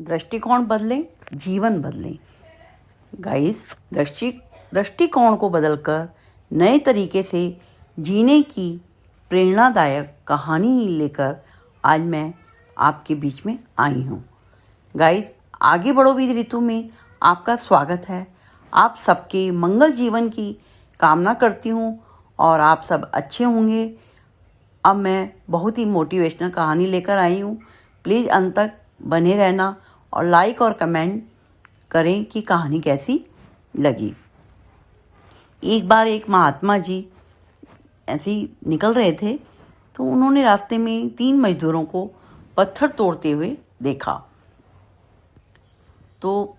दृष्टिकोण बदलें, जीवन बदलें। गाइस, दृष्टिकोण को बदलकर नए तरीके से जीने की प्रेरणादायक कहानी लेकर आज मैं आपके बीच में आई हूँ। गाइस, आगे बढ़ो विद ऋतु में आपका स्वागत है। आप सबके मंगल जीवन की कामना करती हूँ और आप सब अच्छे होंगे। अब मैं बहुत ही मोटिवेशनल कहानी लेकर आई हूँ। प्लीज़ अंत तक बने रहना और लाइक और कमेंट करें कि कहानी कैसी लगी। एक बार एक महात्मा जी ऐसे ही निकल रहे थे तो उन्होंने रास्ते में 3 मजदूरों को पत्थर तोड़ते हुए देखा। तो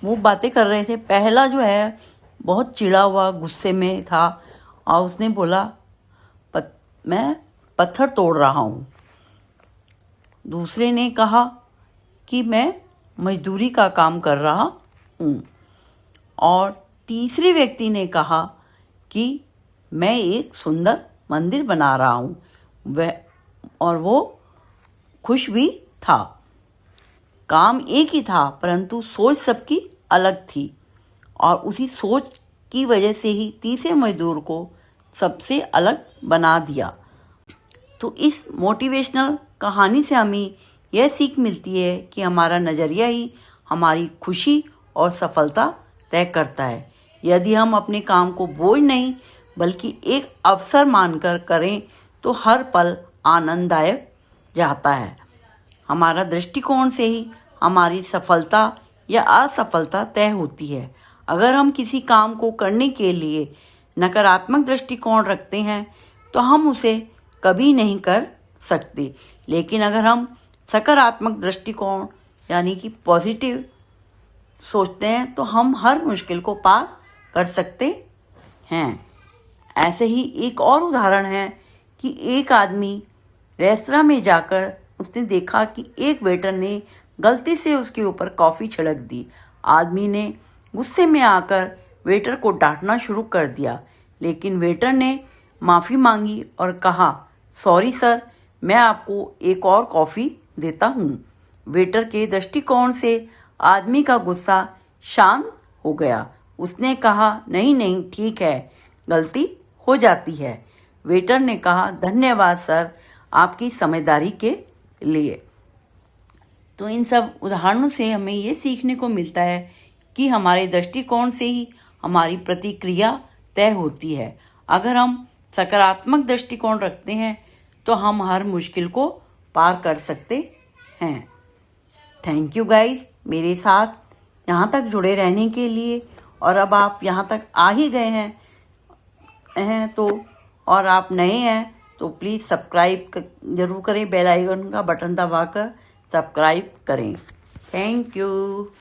वो बातें कर रहे थे। पहला जो है बहुत चिढ़ा हुआ गुस्से में था और उसने बोला मैं पत्थर तोड़ रहा हूँ। दूसरे ने कहा कि मैं मजदूरी का काम कर रहा हूँ और तीसरे व्यक्ति ने कहा कि मैं एक सुंदर मंदिर बना रहा हूँ और वो खुश भी था। काम एक ही था परंतु सोच सबकी अलग थी और उसी सोच की वजह से ही तीसरे मजदूर को सबसे अलग बना दिया। तो इस मोटिवेशनल कहानी से हमें यह सीख मिलती है कि हमारा नज़रिया ही हमारी खुशी और सफलता तय करता है। यदि हम अपने काम को बोझ नहीं बल्कि एक अवसर मानकर करें तो हर पल आनंददायक जाता है। हमारा दृष्टिकोण से ही हमारी सफलता या असफलता तय होती है। अगर हम किसी काम को करने के लिए नकारात्मक दृष्टिकोण रखते हैं तो हम उसे कभी नहीं कर सकते, लेकिन अगर हम सकारात्मक दृष्टिकोण यानी कि पॉजिटिव सोचते हैं तो हम हर मुश्किल को पार कर सकते हैं। ऐसे ही एक और उदाहरण है कि एक आदमी रेस्तरां में जाकर उसने देखा कि एक वेटर ने गलती से उसके ऊपर कॉफ़ी छिड़क दी। आदमी ने गुस्से में आकर वेटर को डांटना शुरू कर दिया, लेकिन वेटर ने माफ़ी मांगी और कहा, सॉरी सर, मैं आपको एक और कॉफ़ी देता हूँ। वेटर के दृष्टिकोण से आदमी का गुस्सा शांत हो गया। उसने कहा, नहीं नहीं ठीक है, गलती हो जाती है। वेटर ने कहा, धन्यवाद सर आपकी समझदारी के लिए। तो इन सब उदाहरणों से हमें ये सीखने को मिलता है कि हमारे दृष्टिकोण से ही हमारी प्रतिक्रिया तय होती है। अगर हम सकारात्मक दृष्टिकोण रखते हैं तो हम हर मुश्किल को पार कर सकते हैं। थैंक यू गाइस, मेरे साथ यहाँ तक जुड़े रहने के लिए। और अब आप यहाँ तक आ ही गए हैं तो और आप नए हैं तो प्लीज़ सब्सक्राइब जरूर करें। बेल आइकन का बटन दबाकर सब्सक्राइब करें। Thank you.